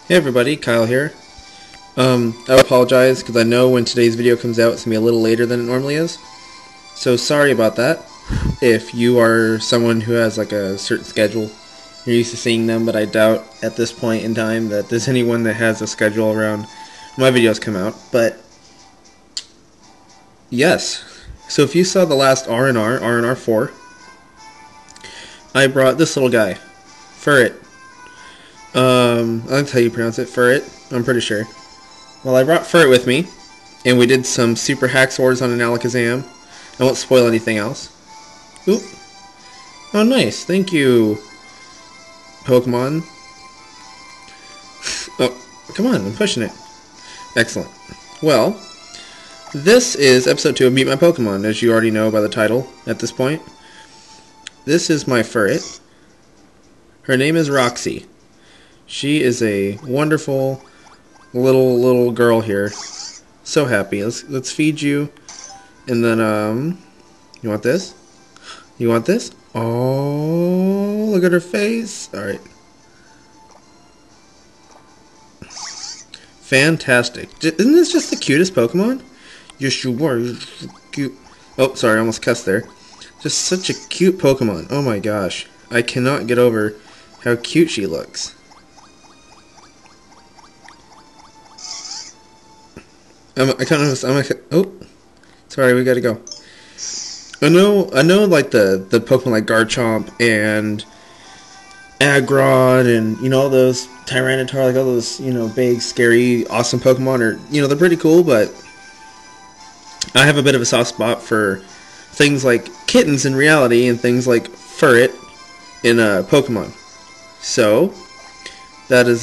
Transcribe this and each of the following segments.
Hey everybody, Kyle here. I apologize because I know when today's video comes out it's going to be a little later than it normally is. So sorry about that. If you are someone who has like a certain schedule, you're used to seeing them, but I doubt at this point in time that there's anyone that has a schedule around when my videos come out. But yes, so if you saw the last R&R 4, I brought this little guy, Furret. I don't how you pronounce it, Furret, I'm pretty sure. Well, I brought Furret with me, and we did some super hack wars on an Alakazam. I won't spoil anything else. Oop. Oh, nice. Thank you, Pokemon. Oh, come on, I'm pushing it. Excellent. Well, this is episode 2 of Meet My Pokemon, as you already know by the title at this point. This is my Furret. Her name is Roxy. She is a wonderful little girl here. So happy. Let's feed you. And then you want this? You want this? Oh, look at her face. All right. Fantastic. Isn't this just the cutest Pokemon? Yes, you are. You're so cute. Oh, sorry, I almost cussed there. Just such a cute Pokemon. Oh my gosh. I cannot get over how cute she looks. I kind of. Oh, sorry, we gotta go. I know, like the Pokemon like Garchomp and Agrod and all those Tyranitar, like all those big, scary, awesome Pokemon are they're pretty cool, but I have a bit of a soft spot for things like kittens in reality and things like Furret in Pokemon. So that is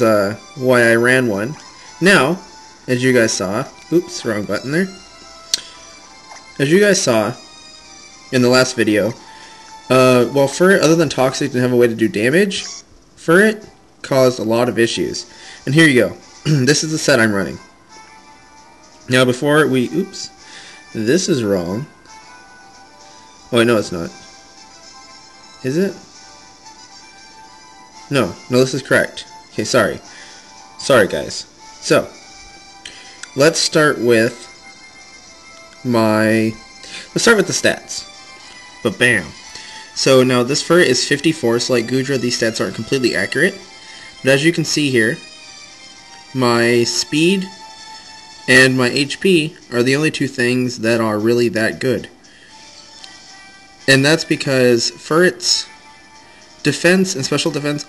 why I ran one. Now, as you guys saw, oops, wrong button there. As you guys saw in the last video, while Furret, other than toxic, didn't have a way to do damage, Furret caused a lot of issues. And here you go. This is the set I'm running. Now before we, oops, this is wrong. Oh wait, no it's not. Is it? No, this is correct. Okay, sorry. Sorry guys. So, let's start with let's start with the stats. But bam. So now this Furret is 54, so like Goodra, these stats aren't completely accurate. But as you can see here, my speed and my HP are the only two things that are really that good. And that's because Furret's defense and special defense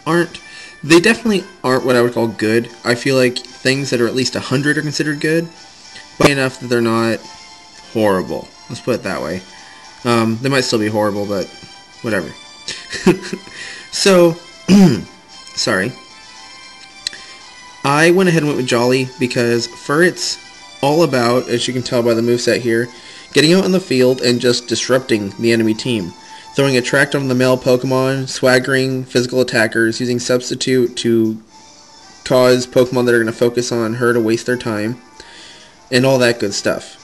they definitely aren't what I would call good. I feel like things that are at least 100 are considered good, but enough that they're not horrible. Let's put it that way. They might still be horrible, but whatever. So, sorry. I went ahead and went with Jolly because Furret's all about, as you can tell by the moveset here, getting out in the field and just disrupting the enemy team. Throwing Attract on the male Pokemon, swaggering physical attackers, using Substitute to cause Pokemon that are going to focus on her to waste their time, and all that good stuff.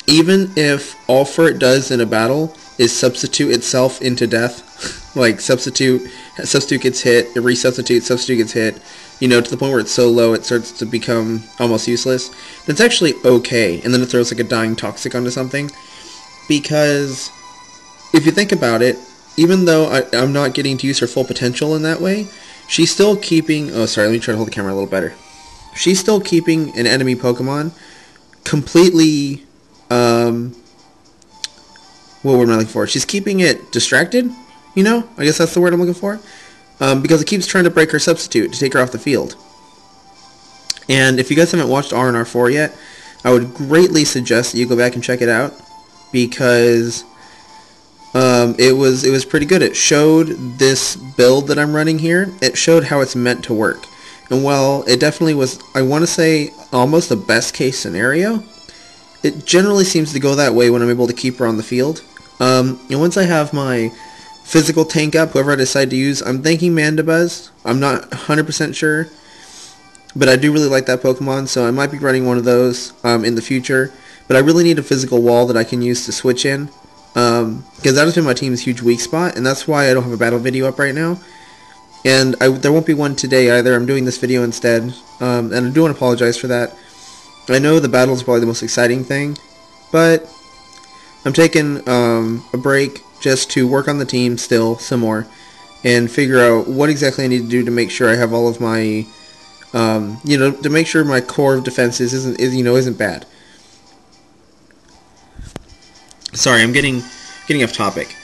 Even if all Furret does in a battle is substitute itself into death, like substitute gets hit, it resubstitutes, substitute gets hit, to the point where it's so low it starts to become almost useless, that's actually okay. And then it throws like a dying toxic onto something, because if you think about it, even though I'm not getting to use her full potential in that way, she's still keeping... Oh, sorry, let me try to hold the camera a little better. She's still keeping an enemy Pokemon completely... what word am I looking for? She's keeping it distracted, I guess that's the word I'm looking for. Because it keeps trying to break her substitute to take her off the field. And if you guys haven't watched R&R 4 yet, I would greatly suggest that you go back and check it out, because... it was pretty good. It showed this build that I'm running here. It showed how it's meant to work. And while it definitely was, I want to say, almost the best case scenario, it generally seems to go that way when I'm able to keep her on the field. And once I have my physical tank up, whoever I decide to use, I'm thinking Mandibuzz. I'm not 100% sure, but I do really like that Pokemon, so I might be running one of those in the future. But I really need a physical wall that I can use to switch in. Because that has been my team's huge weak spot, and that's why I don't have a battle video up right now. And there won't be one today either. I'm doing this video instead, and I do want to apologize for that. I know the battle is probably the most exciting thing, but I'm taking a break just to work on the team still some more and figure out what exactly I need to do to make sure I have all of my, to make sure my core of defenses isn't bad. Sorry, I'm getting off topic.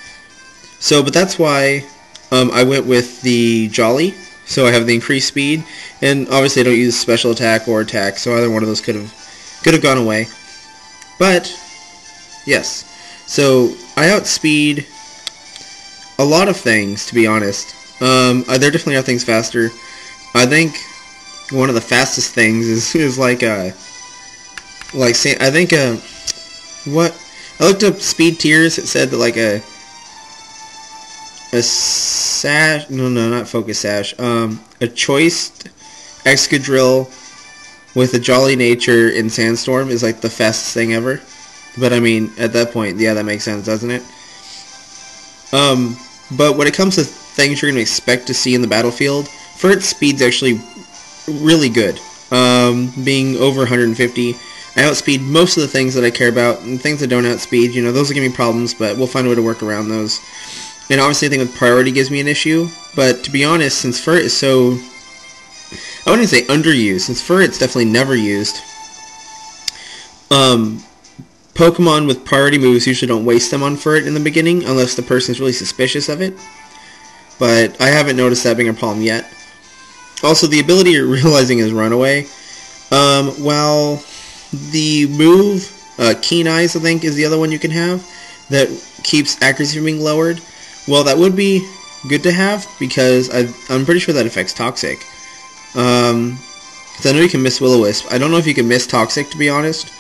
So, but that's why I went with the Jolly. So I have the increased speed, and obviously I don't use special attack or attack, so either one of those could have gone away. But yes, so I outspeed a lot of things, to be honest. There definitely are things faster. I think one of the fastest things is what I looked up speed tiers. It said that like a sash, no, not focus sash, a choice Excadrill with a Jolly Nature in Sandstorm is like the fastest thing ever. But I mean, at that point, yeah, that makes sense, doesn't it? But when it comes to things you're going to expect to see in the battlefield, Furret's speed's actually really good. Being over 150, I outspeed most of the things that I care about, and things that don't outspeed, those will give me problems, but we'll find a way to work around those. And obviously I think with priority gives me an issue, but to be honest, since Furret is so, I wouldn't say underused, since Furret's definitely never used, Pokemon with priority moves usually don't waste them on Furret in the beginning, unless the person's really suspicious of it. But I haven't noticed that being a problem yet. Also, the ability you're realizing is Runaway. Well, the move, Keen Eyes, I think, is the other one you can have, that keeps accuracy from being lowered. Well, that would be good to have, because I'm pretty sure that affects Toxic. Because I know you can miss Will-O-Wisp. I don't know if you can miss Toxic, to be honest.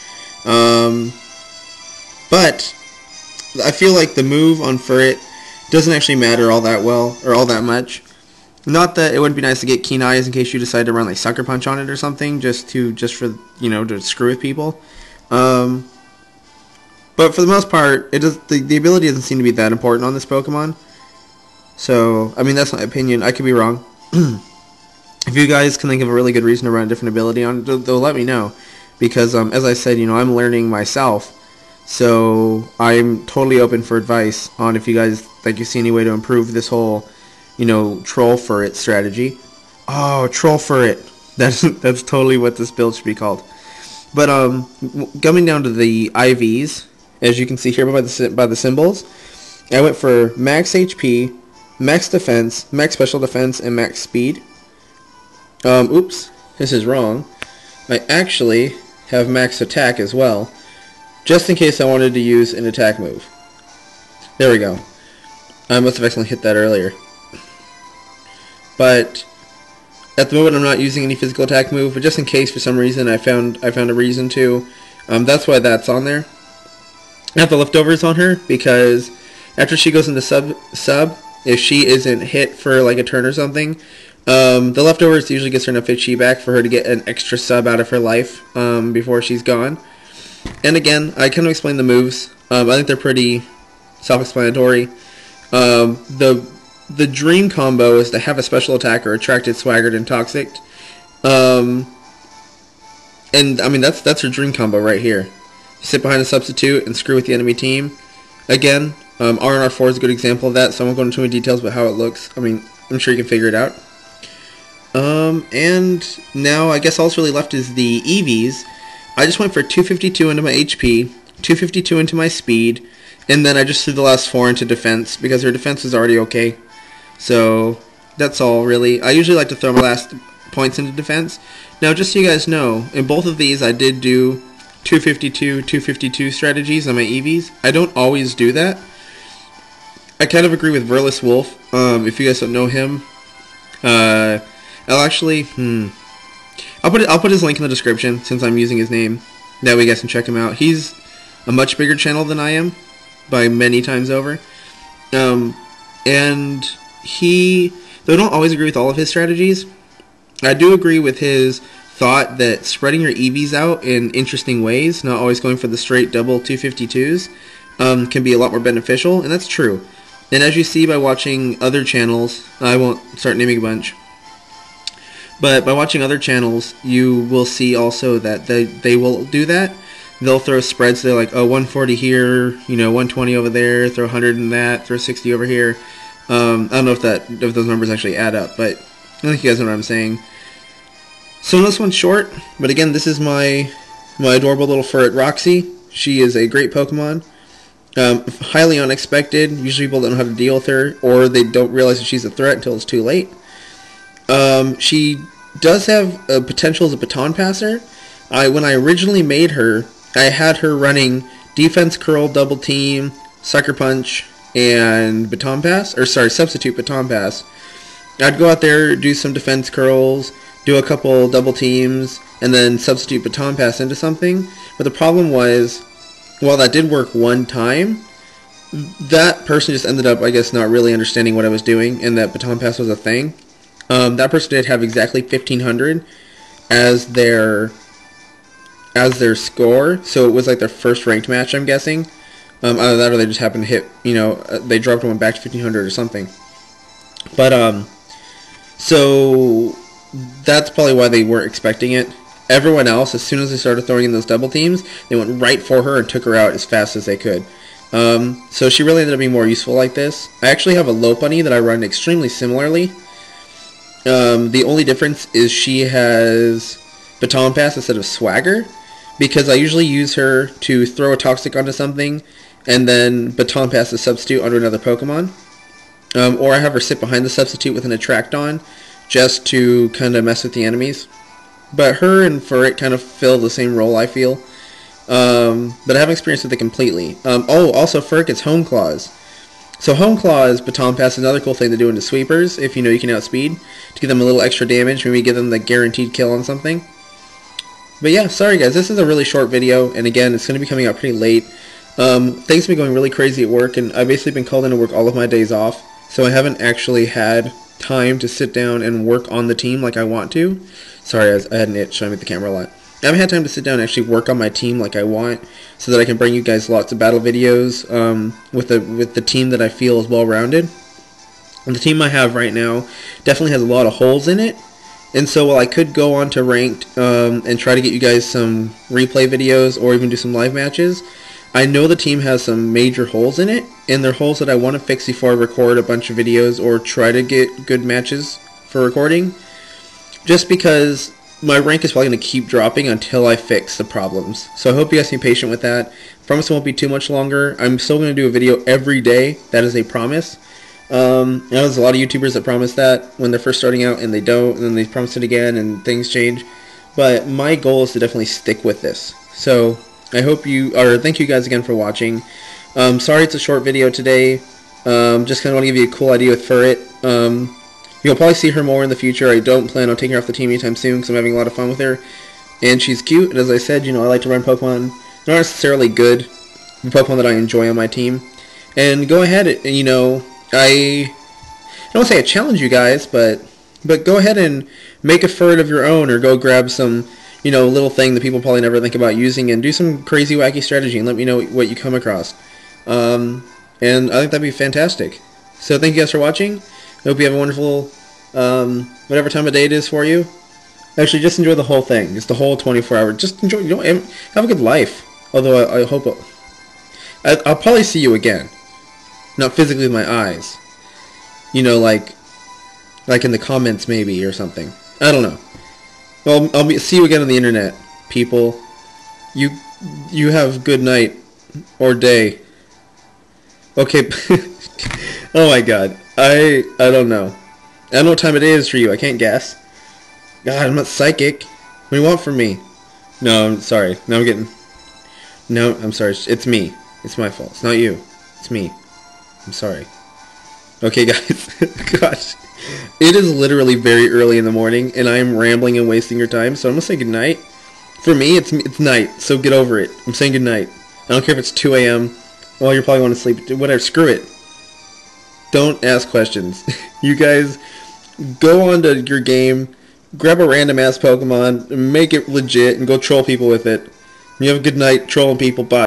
But I feel like the move on Furret doesn't actually matter all that well, or all that much. Not that it wouldn't be nice to get Keen Eyes in case you decide to run like Sucker Punch on it or something, just for to screw with people. But for the most part, the ability doesn't seem to be that important on this Pokemon. So, I mean, that's my opinion. I could be wrong. If you guys can think of a really good reason to run a different ability on it, they'll let me know. Because, as I said, I'm learning myself. So, I'm totally open for advice on if you guys think you see any way to improve this whole, Troll Furret strategy. Oh, Troll Furret. That's totally what this build should be called. But, coming down to the IVs, as you can see here by the symbols, I went for max HP, max defense, max special defense, and max speed. Oops, this is wrong. I actually have max attack as well, just in case I wanted to use an attack move. There we go. I must have accidentally hit that earlier. But at the moment I'm not using any physical attack move, but just in case for some reason I found a reason to, that's why that's on there. I have the leftovers on her because after she goes into sub, if she isn't hit for like a turn or something, the leftovers usually gets her enough HP back for her to get an extra sub out of her life before she's gone. And again, I kind of explained the moves. I think they're pretty self-explanatory. The dream combo is to have a special attacker attracted, swaggered, and toxic. And I mean that's her dream combo right here. Sit behind a substitute and screw with the enemy team. Again, RNR4 is a good example of that, so I won't go into too many details about how it looks. I mean, I'm sure you can figure it out. And now I guess all that's really left is the EVs. I just went for 252 into my HP, 252 into my speed, and then I just threw the last 4 into defense because her defense is already okay. So that's all really. I usually like to throw my last points into defense. Now just so you guys know, in both of these I did do 252 strategies on my EVs. I don't always do that. I kind of agree with Verlis Wolf. If you guys don't know him, I'll actually, I'll put his link in the description since I'm using his name. That way you guys can check him out. He's a much bigger channel than I am, by many times over. And though I don't always agree with all of his strategies, I do agree with his thought that spreading your EVs out in interesting ways, not always going for the straight double 252s, can be a lot more beneficial, and that's true. And as you see by watching other channels, I won't start naming a bunch, but by watching other channels, you will see also that they will do that. They'll throw spreads. They're like, oh, 140 here, 120 over there, throw 100 in that, throw 60 over here. I don't know if those numbers actually add up, but I think you guys know what I'm saying. So this one's short, but again, this is my adorable little Furret Roxy. She is a great Pokemon. Highly unexpected. Usually people don't know how to deal with her, or they don't realize that she's a threat until it's too late. She does have a potential as a baton passer. When I originally made her, I had her running Defense Curl, Double Team, Sucker Punch, and Baton Pass, or sorry, Substitute Baton Pass. I'd go out there, do some Defense Curls, do a couple Double Teams, and then Substitute Baton Pass into something. But the problem was, while that did work one time, that person just ended up, I guess, not really understanding what I was doing, and that Baton Pass was a thing. That person did have exactly 1,500 as their score, so it was like their first ranked match, I'm guessing. Either that or they just happened to hit, they dropped one back to 1,500 or something. But, so that's probably why they weren't expecting it. Everyone else, as soon as they started throwing in those double teams, they went right for her and took her out as fast as they could. So she really ended up being more useful like this. I actually have a Lopunny that I run extremely similarly. The only difference is she has Baton Pass instead of Swagger, because I usually use her to throw a Toxic onto something and then Baton Pass the substitute onto another Pokemon. Or I have her sit behind the substitute with an Attracton just to kind of mess with the enemies. But her and Furret kind of fill the same role, I feel. But I haven't experienced with it completely. Also Furret gets Home Claws. So Home Claws, Baton Pass is another cool thing to do into sweepers, if you know you can outspeed, to give them a little extra damage, maybe give them the guaranteed kill on something. But yeah, sorry guys, this is a really short video, and again, it's going to be coming out pretty late. Things have been going really crazy at work, and I've basically been called in to work all of my days off, so I haven't actually had time to sit down and work on the team like I want to. Sorry, I had an itch, so I'm at the camera a lot. I haven't had time to sit down and actually work on my team like I want, so that I can bring you guys lots of battle videos with the team that I feel is well-rounded. And the team I have right now definitely has a lot of holes in it, and so while I could go on to ranked and try to get you guys some replay videos or even do some live matches, I know the team has some major holes in it, and they're holes that I want to fix before I record a bunch of videos or try to get good matches for recording, just because my rank is probably going to keep dropping until I fix the problems. So I hope you guys can be patient with that. I promise it won't be too much longer. I'm still going to do a video every day. That is a promise. I know there's a lot of YouTubers that promise that when they're first starting out and they don't, and then they promise it again and things change. But my goal is to definitely stick with this. So I hope thank you guys again for watching. Sorry it's a short video today. Just kind of want to give you a cool idea with Furret. You'll probably see her more in the future. I don't plan on taking her off the team anytime soon because I'm having a lot of fun with her. And she's cute, and as I said, I like to run Pokemon not necessarily good, but Pokemon that I enjoy on my team. And go ahead, I don't want to say I challenge you guys, but go ahead and make a Furret of your own, or go grab some, little thing that people probably never think about using, and do some crazy wacky strategy, and let me know what you come across. And I think that'd be fantastic. So thank you guys for watching. I hope you have a wonderful, whatever time of day it is for you. Actually, just enjoy the whole thing. Just the whole 24 hours. Just enjoy, have a good life. Although I hope I'll probably see you again. Not physically with my eyes. Like in the comments maybe or something. I don't know. Well, I'll see you again on the internet, people. You have good night or day. Okay. Oh my god. I don't know. I don't know what time it is for you. I can't guess. God, I'm not psychic. What do you want from me? No, I'm sorry. No, I'm sorry. It's me. It's my fault. It's not you. It's me. I'm sorry. Okay, guys. Gosh. It is literally very early in the morning, and I am rambling and wasting your time, so I'm going to say goodnight. For me, it's night, so get over it. I'm saying goodnight. I don't care if it's 2 a.m. Well, you're probably going to sleep. Whatever. Screw it. Don't ask questions. You guys, go on to your game, grab a random-ass Pokemon, make it legit, and go troll people with it. You have a good night trolling people. Bye.